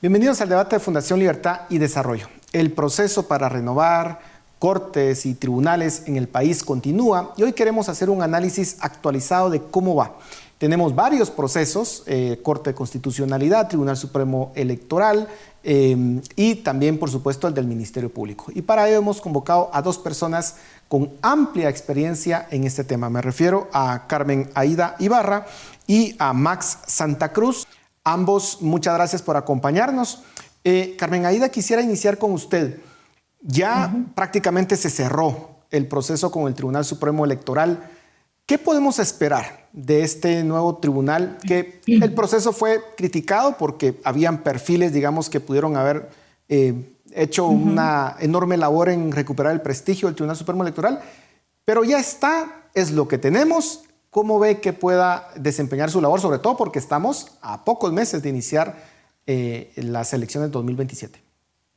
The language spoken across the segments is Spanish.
Bienvenidos al debate de Fundación Libertad y Desarrollo. El proceso para renovar cortes y tribunales en el país continúa y hoy queremos hacer un análisis actualizado de cómo va. Tenemos varios procesos, Corte de Constitucionalidad, Tribunal Supremo Electoral y también, por supuesto, el del Ministerio Público. Y para ello hemos convocado a dos personas con amplia experiencia en este tema. Me refiero a Carmen Aida Ibarra y a Max Santa Cruz. Ambos, muchas gracias por acompañarnos. Carmen Aida, quisiera iniciar con usted. Ya prácticamente se cerró el proceso con el Tribunal Supremo Electoral. ¿Qué podemos esperar de este nuevo tribunal? Que el proceso fue criticado porque habían perfiles, digamos, que pudieron haber hecho una enorme labor en recuperar el prestigio del Tribunal Supremo Electoral, pero ya está, es lo que tenemos. ¿Cómo ve que pueda desempeñar su labor? Sobre todo porque estamos a pocos meses de iniciar las elecciones 2027.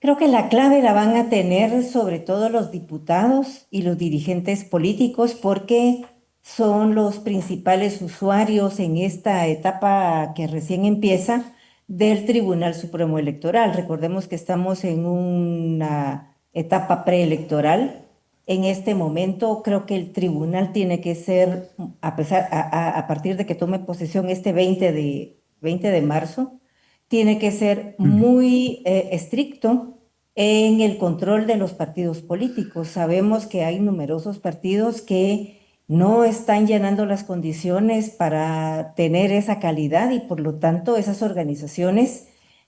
Creo que la clave la van a tener sobre todo los diputados y los dirigentes políticos porque son los principales usuarios en esta etapa que recién empieza del Tribunal Supremo Electoral. Recordemos que estamos en una etapa preelectoral. En este momento creo que el tribunal tiene que ser, a partir de que tome posesión este 20 de marzo, tiene que ser muy estricto en el control de los partidos políticos. Sabemos que hay numerosos partidos que no están llenando las condiciones para tener esa calidad y por lo tanto esas organizaciones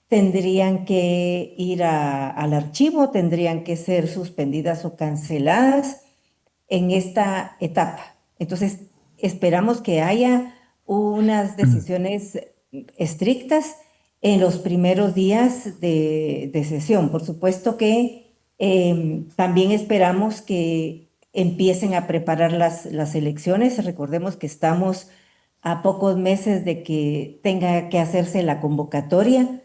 tendrían que ir al archivo, tendrían que ser suspendidas o canceladas en esta etapa. Entonces, esperamos que haya unas decisiones estrictas en los primeros días de sesión. Por supuesto que también esperamos que empiecen a preparar las elecciones. Recordemos que estamos a pocos meses de que tenga que hacerse la convocatoria.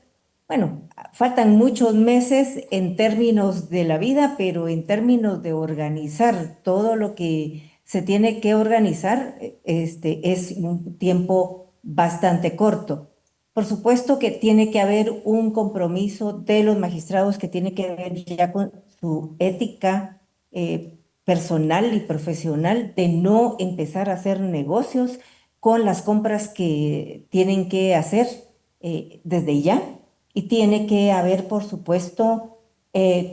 Bueno, faltan muchos meses en términos de la vida, pero en términos de organizar todo lo que se tiene que organizar, es un tiempo bastante corto. Por supuesto que tiene que haber un compromiso de los magistrados que tiene que ver ya con su ética personal y profesional de no empezar a hacer negocios con las compras que tienen que hacer desde ya. Y tiene que haber, por supuesto,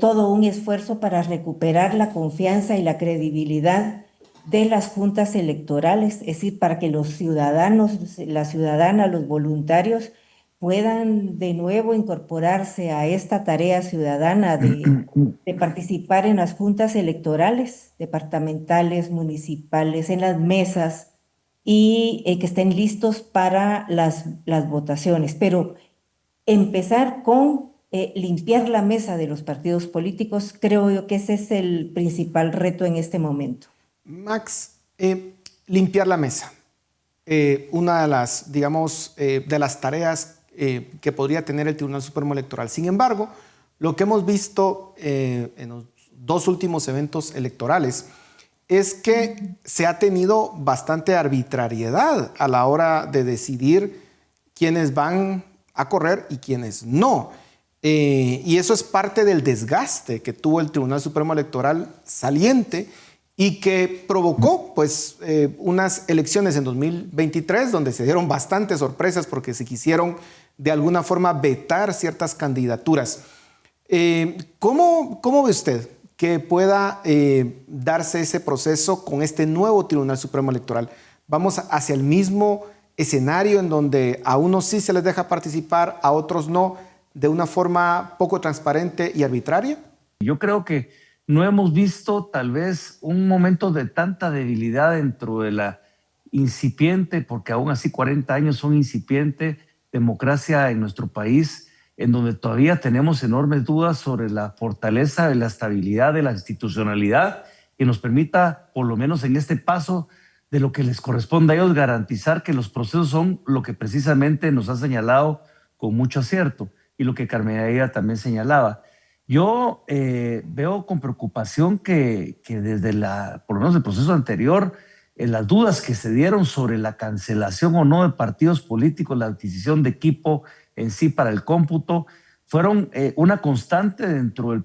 todo un esfuerzo para recuperar la confianza y la credibilidad de las juntas electorales, es decir, para que los ciudadanos, las ciudadanas, los voluntarios puedan de nuevo incorporarse a esta tarea ciudadana de participar en las juntas electorales, departamentales, municipales, en las mesas y que estén listos para las votaciones. Pero empezar con limpiar la mesa de los partidos políticos, creo yo que ese es el principal reto en este momento. Max, limpiar la mesa. Una de las, digamos, de las tareas que podría tener el Tribunal Supremo Electoral. Sin embargo, lo que hemos visto en los dos últimos eventos electorales es que se ha tenido bastante arbitrariedad a la hora de decidir quiénes van a correr y quienes no. Y eso es parte del desgaste que tuvo el Tribunal Supremo Electoral saliente y que provocó pues, unas elecciones en 2023 donde se dieron bastantes sorpresas porque se quisieron de alguna forma vetar ciertas candidaturas. ¿Cómo ve usted que pueda darse ese proceso con este nuevo Tribunal Supremo Electoral? ¿Vamos hacia el mismo escenario en donde a unos sí se les deja participar, a otros no, de una forma poco transparente y arbitraria? Yo creo que no hemos visto tal vez un momento de tanta debilidad dentro de la incipiente, porque aún así 40 años son incipiente, democracia en nuestro país, en donde todavía tenemos enormes dudas sobre la fortaleza de la estabilidad de la institucionalidad que nos permita, por lo menos en este paso, de lo que les corresponde a ellos garantizar que los procesos son lo que precisamente nos ha señalado con mucho acierto y lo que Carmen Aida también señalaba. Yo veo con preocupación que desde por lo menos el proceso anterior, las dudas que se dieron sobre la cancelación o no de partidos políticos, la adquisición de equipo en sí para el cómputo, fueron una constante dentro del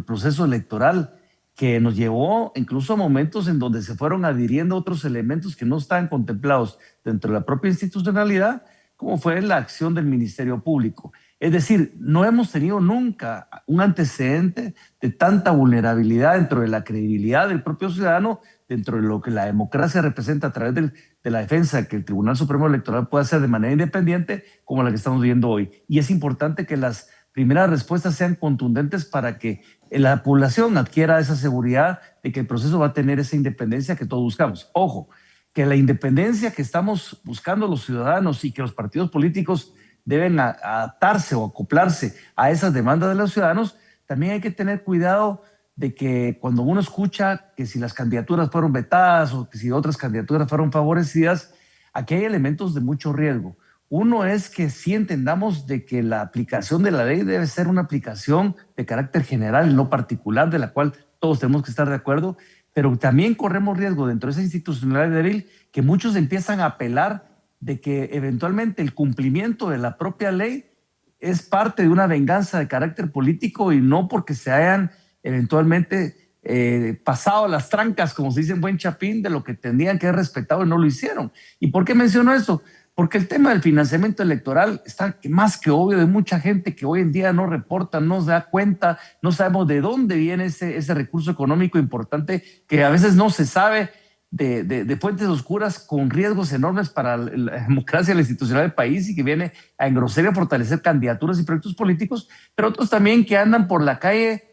proceso electoral que nos llevó incluso a momentos en donde se fueron adhiriendo otros elementos que no estaban contemplados dentro de la propia institucionalidad, como fue la acción del Ministerio Público. Es decir, no hemos tenido nunca un antecedente de tanta vulnerabilidad dentro de la credibilidad del propio ciudadano, dentro de lo que la democracia representa a través de la defensa que el Tribunal Supremo Electoral puede hacer de manera independiente, como la que estamos viendo hoy. Y es importante que las primeras respuestas sean contundentes para que la población adquiera esa seguridad de que el proceso va a tener esa independencia que todos buscamos. Ojo, que la independencia que estamos buscando los ciudadanos y que los partidos políticos deben adaptarse o acoplarse a esas demandas de los ciudadanos, también hay que tener cuidado de que cuando uno escucha que si las candidaturas fueron vetadas o que si otras candidaturas fueron favorecidas, aquí hay elementos de mucho riesgo. Uno es que sí entendamos de que la aplicación de la ley debe ser una aplicación de carácter general y no particular, de la cual todos tenemos que estar de acuerdo, pero también corremos riesgo dentro de esa institucionalidad débil que muchos empiezan a apelar de que eventualmente el cumplimiento de la propia ley es parte de una venganza de carácter político y no porque se hayan eventualmente pasado las trancas, como se dice en buen chapín, de lo que tendrían que haber respetado y no lo hicieron. ¿Y por qué menciono eso? Porque el tema del financiamiento electoral está más que obvio. De mucha gente que hoy en día no reporta, no se da cuenta, no sabemos de dónde viene ese recurso económico importante que a veces no se sabe, de fuentes oscuras con riesgos enormes para la democracia, la institucionalidad del país y que viene a engrosar y a fortalecer candidaturas y proyectos políticos, pero otros también que andan por la calle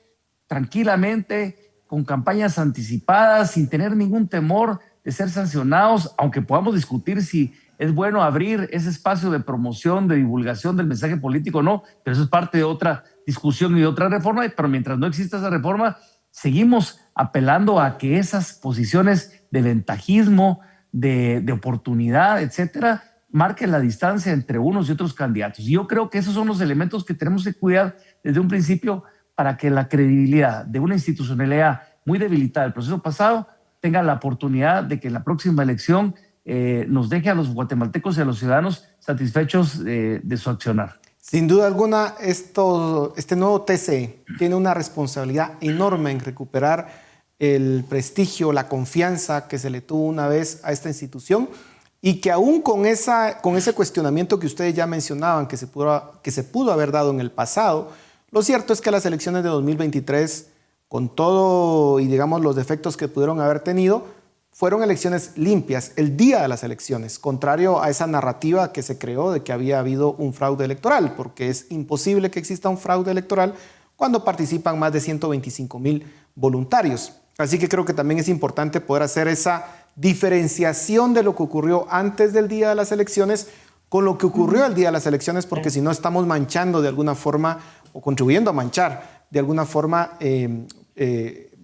tranquilamente, con campañas anticipadas, sin tener ningún temor de ser sancionados, aunque podamos discutir si es bueno abrir ese espacio de promoción, de divulgación del mensaje político o no, pero eso es parte de otra discusión y de otra reforma, pero mientras no exista esa reforma, seguimos apelando a que esas posiciones de ventajismo, de oportunidad, etcétera, marquen la distancia entre unos y otros candidatos. Y yo creo que esos son los elementos que tenemos que cuidar desde un principio para que la credibilidad de una institucionalidad muy debilitada del proceso pasado tenga la oportunidad de que en la próxima elección nos deje a los guatemaltecos y a los ciudadanos satisfechos de su accionar. Sin duda alguna, este nuevo TCE tiene una responsabilidad enorme en recuperar el prestigio, la confianza que se le tuvo una vez a esta institución y que aún con ese cuestionamiento que ustedes ya mencionaban, que se pudo haber dado en el pasado, lo cierto es que las elecciones de 2023, con todo y digamos los defectos que pudieron haber tenido, fueron elecciones limpias el día de las elecciones, contrario a esa narrativa que se creó de que había habido un fraude electoral, porque es imposible que exista un fraude electoral cuando participan más de 125,000 voluntarios. Así que creo que también es importante poder hacer esa diferenciación de lo que ocurrió antes del día de las elecciones con lo que ocurrió el día de las elecciones, porque si no estamos manchando de alguna forma o contribuyendo a manchar de alguna forma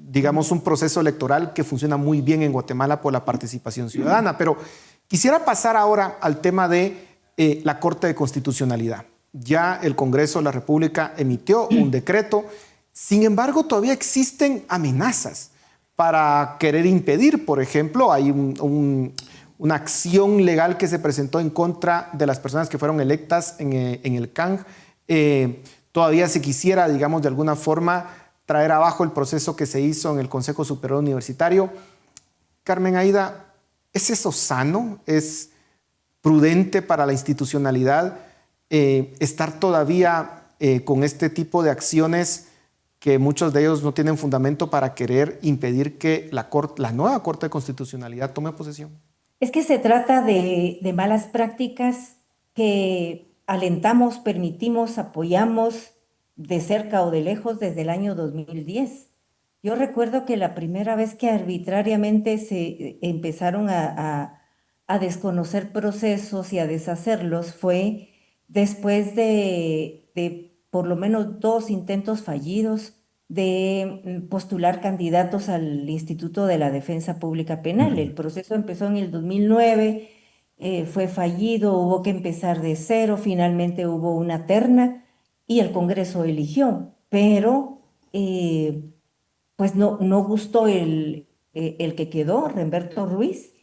digamos, un proceso electoral que funciona muy bien en Guatemala por la participación ciudadana. Pero quisiera pasar ahora al tema de la Corte de Constitucionalidad. Ya el Congreso de la República emitió un decreto. Sin embargo, todavía existen amenazas para querer impedir, por ejemplo, hay una acción legal que se presentó en contra de las personas que fueron electas en el CANG. Todavía se quisiera, digamos, de alguna forma traer abajo el proceso que se hizo en el Consejo Superior Universitario. Carmen Aida, ¿es eso sano? ¿Es prudente para la institucionalidad estar todavía con este tipo de acciones que muchos de ellos no tienen fundamento para querer impedir que la nueva Corte de Constitucionalidad tome posesión? Es que se trata de malas prácticas que alentamos, permitimos, apoyamos de cerca o de lejos desde el año 2010. Yo recuerdo que la primera vez que arbitrariamente se empezaron a desconocer procesos y a deshacerlos fue después de por lo menos 2 intentos fallidos de postular candidatos al Instituto de la Defensa Pública Penal. El proceso empezó en el 2009, fue fallido, hubo que empezar de cero, finalmente hubo una terna y el Congreso eligió, pero pues no gustó el que quedó, Remberto Ruiz,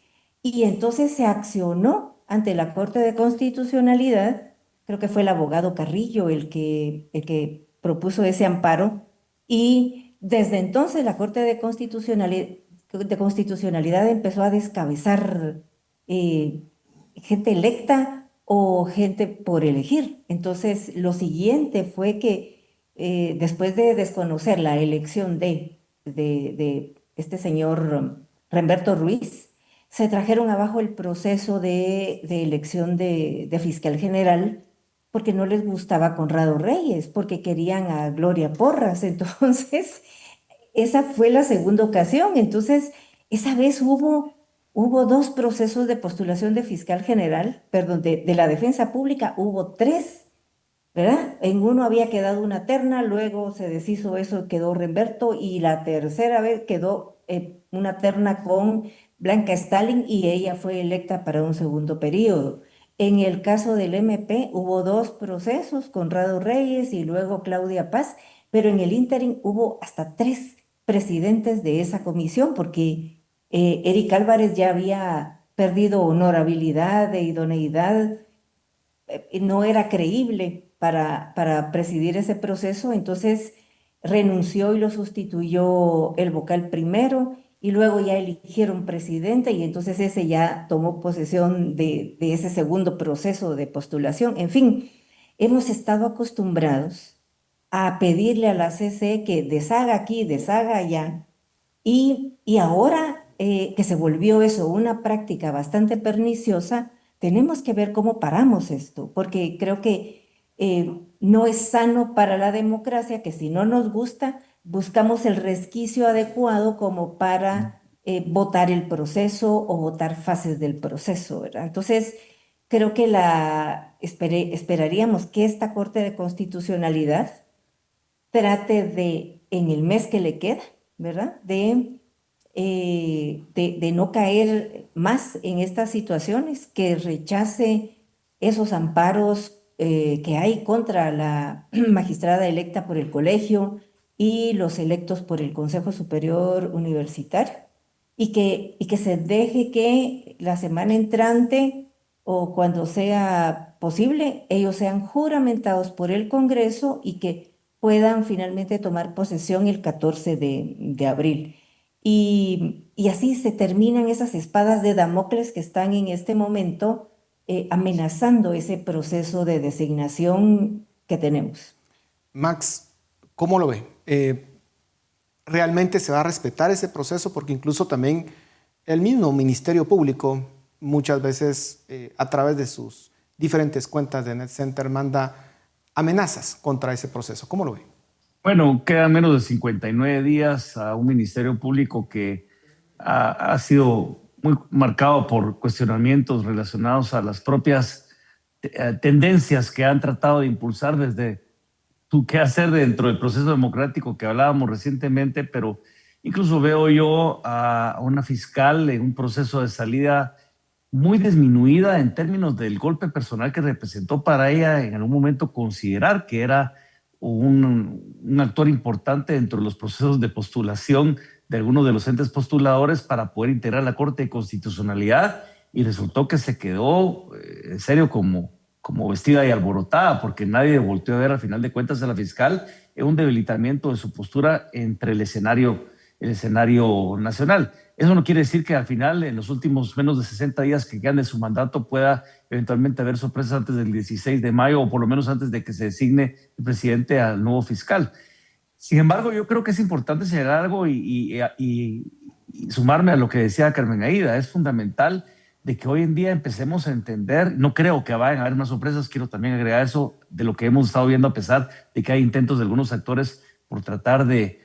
y entonces se accionó ante la Corte de Constitucionalidad creo que fue el abogado Carrillo el que propuso ese amparo, y desde entonces la Corte de Constitucionalidad empezó a descabezar eh, gente electa o gente por elegir. Entonces, lo siguiente fue que después de desconocer la elección de este señor Remberto Ruiz, se trajeron abajo el proceso de elección de fiscal general porque no les gustaba Conrado Reyes, porque querían a Gloria Porras. Entonces, esa fue la segunda ocasión. Entonces, esa vez hubo dos procesos de postulación de fiscal general, perdón, de la defensa pública, hubo tres, ¿verdad? En uno había quedado una terna, luego se deshizo eso, quedó Remberto, y la tercera vez quedó una terna con Blanca Stalin y ella fue electa para un segundo periodo. En el caso del MP hubo dos procesos, Conrado Reyes y luego Claudia Paz, pero en el ínterin hubo hasta tres presidentes de esa comisión porque Eric Álvarez ya había perdido honorabilidad e idoneidad, no era creíble para presidir ese proceso, entonces renunció y lo sustituyó el vocal primero y luego ya eligieron presidente y entonces ese ya tomó posesión de ese segundo proceso de postulación. En fin, hemos estado acostumbrados a pedirle a la CC que deshaga aquí, deshaga allá, y ahora que se volvió eso una práctica bastante perniciosa, tenemos que ver cómo paramos esto, porque creo que no es sano para la democracia que si no nos gusta, buscamos el resquicio adecuado como para votar el proceso o votar fases del proceso, ¿verdad? Entonces, creo que esperaríamos que esta Corte de Constitucionalidad trate de, en el mes que le queda, ¿verdad? De no caer más en estas situaciones, que rechace esos amparos que hay contra la magistrada electa por el colegio y los electos por el Consejo Superior Universitario, y que se deje que la semana entrante o cuando sea posible, ellos sean juramentados por el Congreso y que puedan finalmente tomar posesión el 14 de abril. Y así se terminan esas espadas de Damocles que están en este momento amenazando ese proceso de designación que tenemos. Max, ¿cómo lo ve? ¿Realmente se va a respetar ese proceso? Porque incluso también el mismo Ministerio Público muchas veces a través de sus diferentes cuentas de NetCenter manda amenazas contra ese proceso. ¿Cómo lo ve? Bueno, quedan menos de 59 días a un Ministerio Público que ha sido muy marcado por cuestionamientos relacionados a las propias tendencias que han tratado de impulsar desde su quehacer dentro del proceso democrático que hablábamos recientemente, pero incluso veo yo a una fiscal en un proceso de salida muy disminuida en términos del golpe personal que representó para ella en algún momento considerar que era un actor importante dentro de los procesos de postulación de algunos de los entes postuladores para poder integrar la Corte de Constitucionalidad, y resultó que se quedó en serio como vestida y alborotada, porque nadie volteó a ver al final de cuentas a la fiscal en un debilitamiento de su postura entre el escenario nacional. Eso no quiere decir que al final, en los últimos menos de 60 días que quedan de su mandato, pueda eventualmente haber sorpresas antes del 16 de mayo o por lo menos antes de que se designe el presidente al nuevo fiscal. Sin embargo, yo creo que es importante señalar algo y sumarme a lo que decía Carmen Aída. Es fundamental de que hoy en día empecemos a entender, no creo que vayan a haber más sorpresas, quiero también agregar eso de lo que hemos estado viendo, a pesar de que hay intentos de algunos actores por tratar de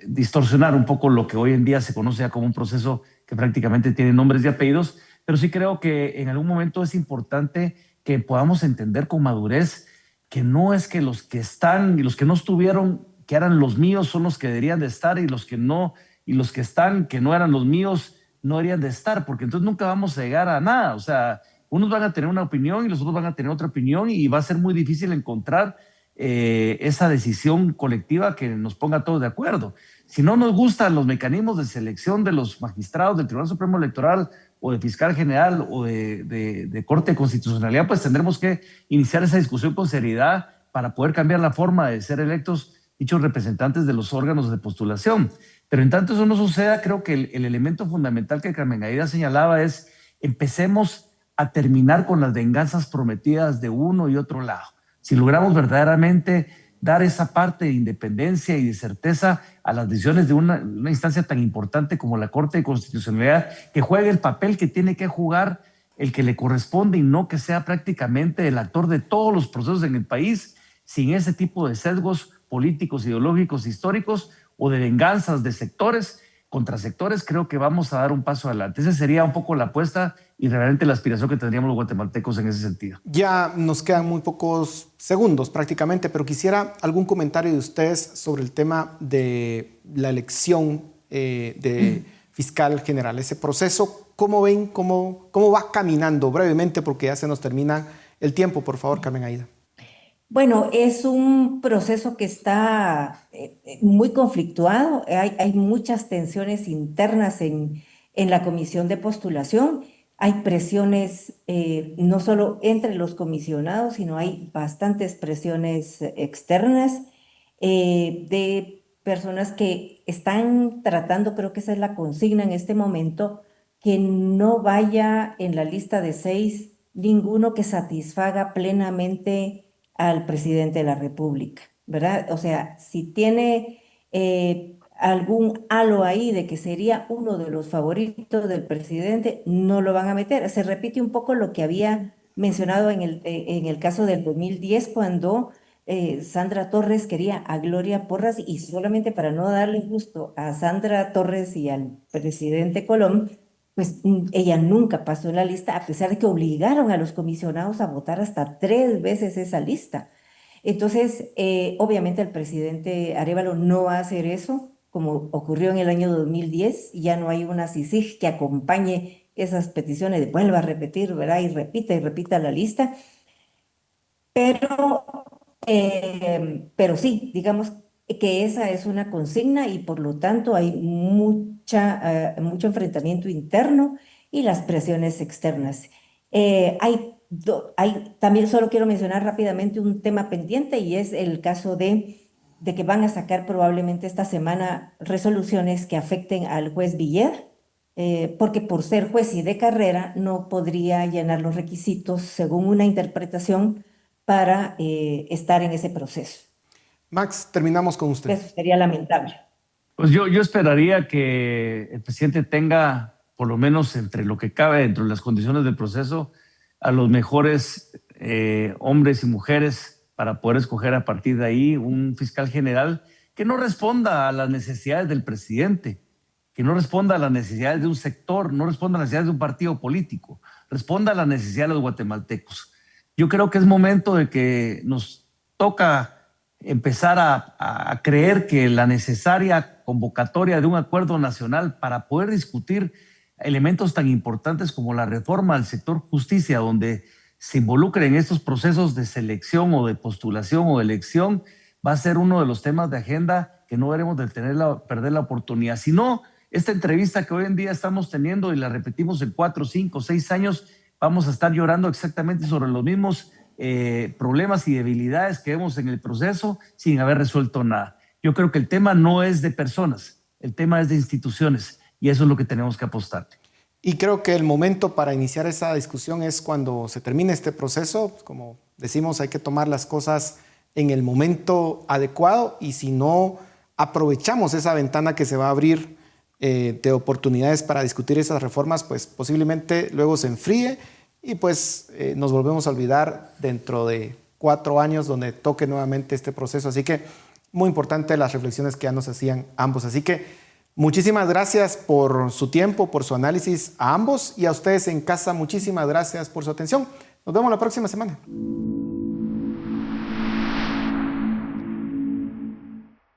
distorsionar un poco lo que hoy en día se conoce ya como un proceso que prácticamente tiene nombres y apellidos, pero sí creo que en algún momento es importante que podamos entender con madurez que no es que los que están y los que no estuvieron, que eran los míos, son los que deberían de estar, y los que no, y los que están, que no eran los míos, no deberían de estar, porque entonces nunca vamos a llegar a nada. O sea, unos van a tener una opinión y los otros van a tener otra opinión, y va a ser muy difícil encontrar esa decisión colectiva que nos ponga a todos de acuerdo. Si no nos gustan los mecanismos de selección de los magistrados del Tribunal Supremo Electoral o de fiscal general o de Corte de Constitucionalidad, pues tendremos que iniciar esa discusión con seriedad para poder cambiar la forma de ser electos dichos representantes de los órganos de postulación. Pero en tanto eso no suceda, creo que el elemento fundamental que Carmen Aida señalaba es: empecemos a terminar con las venganzas prometidas de uno y otro lado. Si logramos verdaderamente dar esa parte de independencia y de certeza a las decisiones de una instancia tan importante como la Corte de Constitucionalidad, que juegue el papel que tiene que jugar, el que le corresponde, y no que sea prácticamente el actor de todos los procesos en el país, sin ese tipo de sesgos políticos, ideológicos, históricos o de venganzas de sectores contra sectores, creo que vamos a dar un paso adelante. Esa sería un poco la apuesta y realmente la aspiración que tendríamos los guatemaltecos en ese sentido. Ya nos quedan muy pocos segundos prácticamente, pero quisiera algún comentario de ustedes sobre el tema de la elección de fiscal general. Ese proceso, ¿cómo ven? ¿Cómo va caminando? Brevemente, porque ya se nos termina el tiempo. Por favor, Carmen Aida. Bueno, es un proceso que está muy conflictuado. Hay muchas tensiones internas en la comisión de postulación. Hay presiones no solo entre los comisionados, sino hay bastantes presiones externas de personas que están tratando, creo que esa es la consigna en este momento, que no vaya en la lista de 6 ninguno que satisfaga plenamente al presidente de la República, ¿verdad? O sea, si tiene algún halo ahí de que sería uno de los favoritos del presidente, no lo van a meter. Se repite un poco lo que había mencionado en el caso del 2010, cuando Sandra Torres quería a Gloria Porras, y solamente para no darle gusto a Sandra Torres y al presidente Colom, pues ella nunca pasó en la lista, a pesar de que obligaron a los comisionados a votar hasta 3 veces esa lista. Entonces, obviamente el presidente Arévalo no va a hacer eso, como ocurrió en el año 2010. Ya no hay una CICIG que acompañe esas peticiones de vuelva a repetir, ¿verdad? Y repita la lista. Pero sí, digamos que esa es una consigna, y por lo tanto hay mucho enfrentamiento interno y las presiones externas. También solo quiero mencionar rápidamente un tema pendiente, y es el caso de que van a sacar probablemente esta semana resoluciones que afecten al juez Villar, porque por ser juez y de carrera no podría llenar los requisitos, según una interpretación, para estar en ese proceso. Max, terminamos con usted. Eso sería lamentable. Pues yo esperaría que el presidente tenga, por lo menos entre lo que cabe, dentro de las condiciones del proceso, a los mejores hombres y mujeres para poder escoger a partir de ahí un fiscal general que no responda a las necesidades del presidente, que no responda a las necesidades de un sector, no responda a las necesidades de un partido político, responda a las necesidades de los guatemaltecos. Yo creo que es momento de que nos toca empezar a creer que la necesaria convocatoria de un acuerdo nacional para poder discutir elementos tan importantes como la reforma al sector justicia, donde se involucren estos procesos de selección o de postulación o de elección, va a ser uno de los temas de agenda que no debemos de perder la oportunidad. Si no, esta entrevista que hoy en día estamos teniendo y la repetimos en 4, 5, 6 años, vamos a estar llorando exactamente sobre los mismos problemas y debilidades que vemos en el proceso sin haber resuelto nada. Yo creo que el tema no es de personas, el tema es de instituciones, y eso es lo que tenemos que apostar. Y creo que el momento para iniciar esa discusión es cuando se termine este proceso. Como decimos, hay que tomar las cosas en el momento adecuado, y si no aprovechamos esa ventana que se va a abrir de oportunidades para discutir esas reformas, pues posiblemente luego se enfríe y pues nos volvemos a olvidar dentro de 4 años donde toque nuevamente este proceso. Así que muy importante las reflexiones que ya nos hacían ambos. Así que muchísimas gracias por su tiempo, por su análisis a ambos, y a ustedes en casa muchísimas gracias por su atención. Nos vemos la próxima semana.